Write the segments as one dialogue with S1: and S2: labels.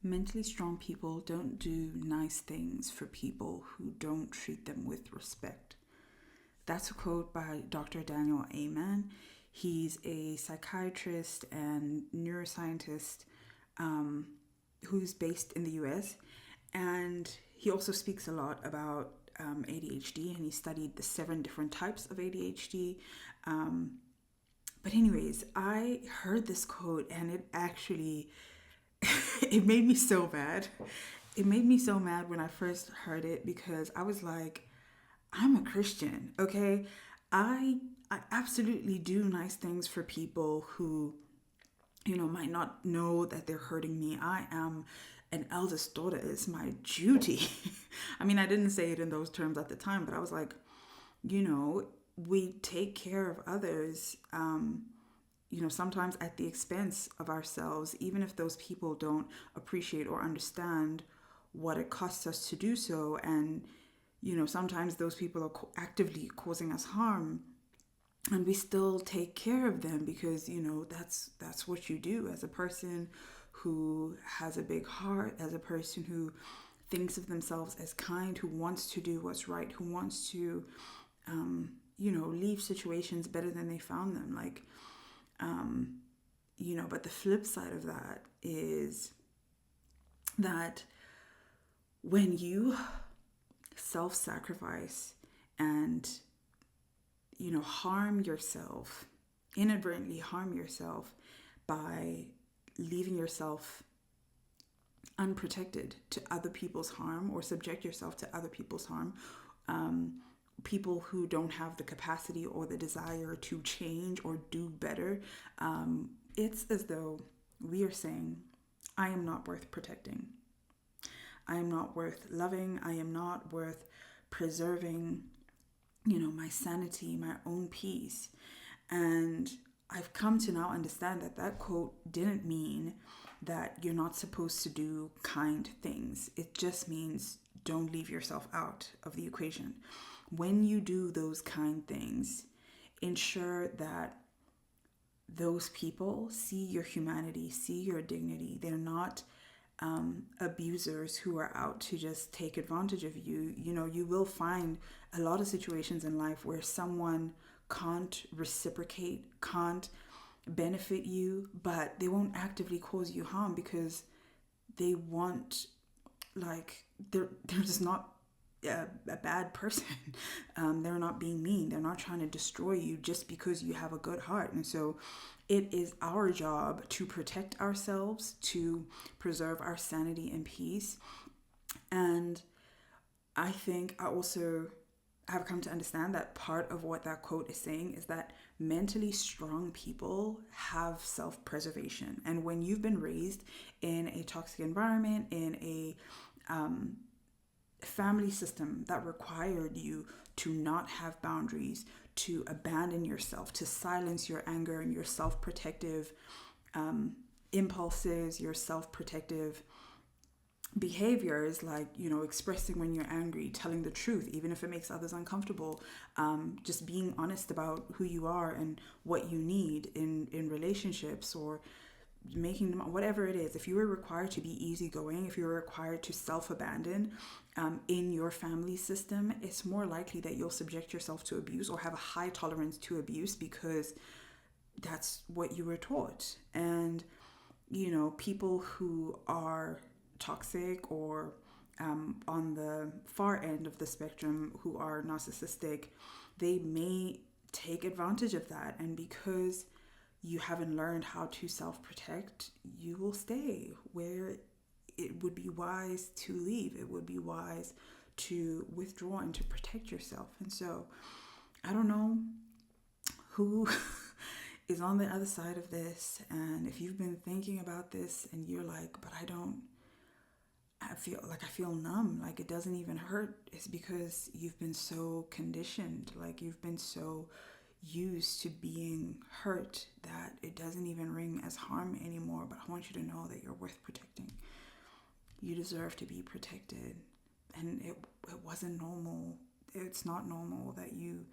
S1: Mentally strong people don't do nice things for people who don't treat them with respect. That's a quote by Dr. Daniel Amen. He's a psychiatrist and neuroscientist who's based in the US. And he also speaks a lot about ADHD, and he studied the 7 different types of ADHD. But anyways, I heard this quote and it actually it made me so mad. It made me so mad when I first heard it because I was like, I'm a Christian, okay? I I absolutely do nice things for people who, might not know that they're hurting me. I am an eldest daughter. It's my duty. I mean, I didn't say it in those terms at the time, but I was like, you know, we take care of others, sometimes at the expense of ourselves, even if those people don't appreciate or understand what it costs us to do so. And, sometimes those people are actively causing us harm, and we still take care of them because that's what you do as a person who has a big heart, as a person who thinks of themselves as kind, who wants to do what's right, who wants to leave situations better than they found them. But the flip side of that is that when you self-sacrifice and harm yourself, inadvertently harm yourself by leaving yourself unprotected to other people's harm, or subject yourself to other people's harm, people who don't have the capacity or the desire to change or do better, it's as though we are saying, I am not worth protecting. I am not worth loving. I am not worth preserving, my sanity, my own peace. And I've come to now understand that that quote didn't mean that you're not supposed to do kind things. It just means don't leave yourself out of the equation. When you do those kind things, ensure that those people see your humanity, see your dignity. They're not abusers who are out to just take advantage of you. You will find a lot of situations in life where someone can't reciprocate, can't benefit you, but they won't actively cause you harm because they want, they're just not a bad person. They're not being mean. They're not trying to destroy you just because you have a good heart. And so it is our job to protect ourselves, to preserve our sanity and peace. And I think I also have come to understand that part of what that quote is saying is that mentally strong people have self-preservation. And when you've been raised in a toxic environment, in a family system that required you to not have boundaries, to abandon yourself, to silence your anger and your self-protective impulses, your self-protective behaviors, expressing when you're angry, telling the truth even if it makes others uncomfortable, just being honest about who you are and what you need in relationships, or making them, whatever it is. If you were required to be easygoing, if you were required to self-abandon in your family system, it's more likely that you'll subject yourself to abuse or have a high tolerance to abuse because that's what you were taught. And people who are toxic or on the far end of the spectrum, who are narcissistic, they may take advantage of that. And because you haven't learned how to self-protect, you will stay where it would be wise to leave. It would be wise to withdraw and to protect yourself. And so I don't know who is on the other side of this. And if you've been thinking about this and you're like, but I feel numb, like it doesn't even hurt, it's because you've been so conditioned, you've been so used to being hurt that it doesn't even ring as harm anymore. But I want you to know that you're worth protecting. You deserve to be protected. And it wasn't normal. It's not normal that you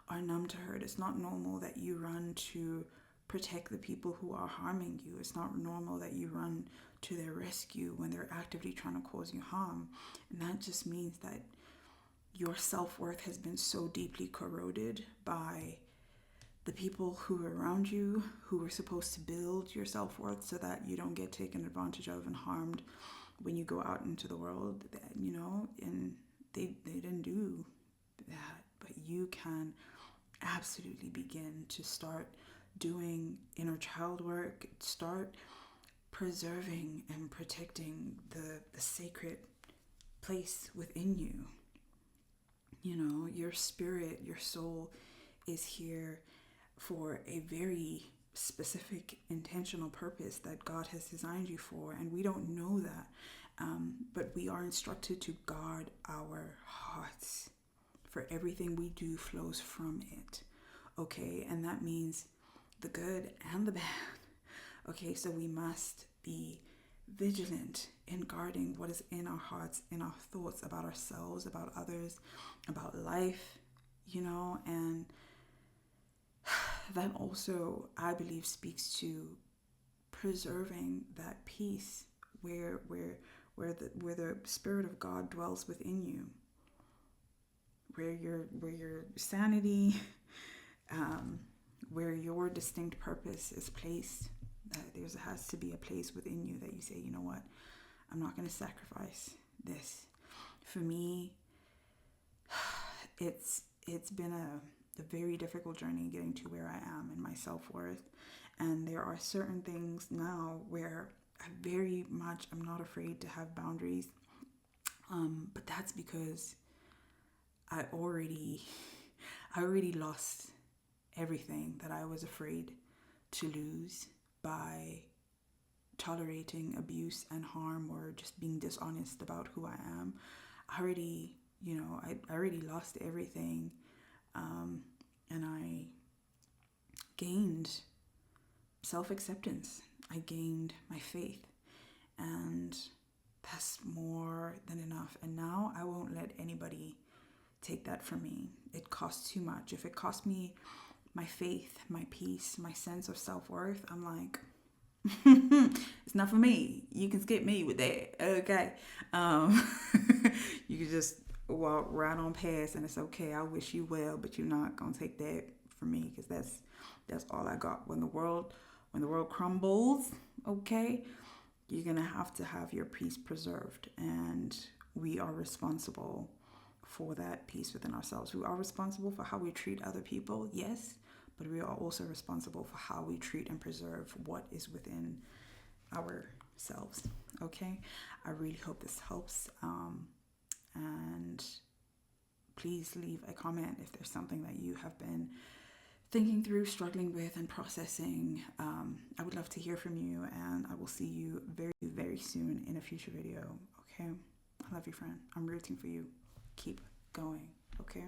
S1: are numb to hurt. It's not normal that you run to protect the people who are harming you. It's not normal that you run to their rescue when they're actively trying to cause you harm. And that just means that your self-worth has been so deeply corroded by the people who are around you, who are supposed to build your self-worth so that you don't get taken advantage of and harmed when you go out into the world, and they didn't do that. But you can absolutely begin to start doing inner child work, start preserving and protecting the sacred place within you. Your spirit, your soul is here for a very specific intentional purpose that God has designed you for, and we don't know that, but we are instructed to guard our hearts, for everything we do flows from it. Okay, and that means the good and the bad. Okay, so we must be vigilant in guarding what is in our hearts, in our thoughts about ourselves, about others, about life, and that also, I believe, speaks to preserving that peace where the Spirit of God dwells within you, where your sanity, where your distinct purpose is placed. There has to be a place within you that you say, you know what, I'm not going to sacrifice this. For me, it's been a very difficult journey getting to where I am in my self-worth. And there are certain things now where I'm not afraid to have boundaries. But that's because I already lost everything that I was afraid to lose by tolerating abuse and harm, or just being dishonest about who I am. I already lost everything, and I gained self-acceptance. I gained my faith, and that's more than enough. And now I won't let anybody take that from me. It costs too much. If it costs me my faith, my peace, my sense of self-worth, I'm like, it's not for me. You can skip me with that. Okay. You can just walk right on past, and it's okay. I wish you well, but you're not gonna take that from me, because that's all I got. When the world crumbles, okay, you're gonna have to have your peace preserved, and we are responsible for that peace within ourselves. We are responsible for how we treat other people, yes, but we are also responsible for how we treat and preserve what is within ourselves. Okay, I really hope this helps, and please leave a comment if there's something that you have been thinking through, struggling with, and processing. I would love to hear from you, and I will see you very, very soon in a future video. Okay, I love you, friend. I'm rooting for you. Keep going. Okay.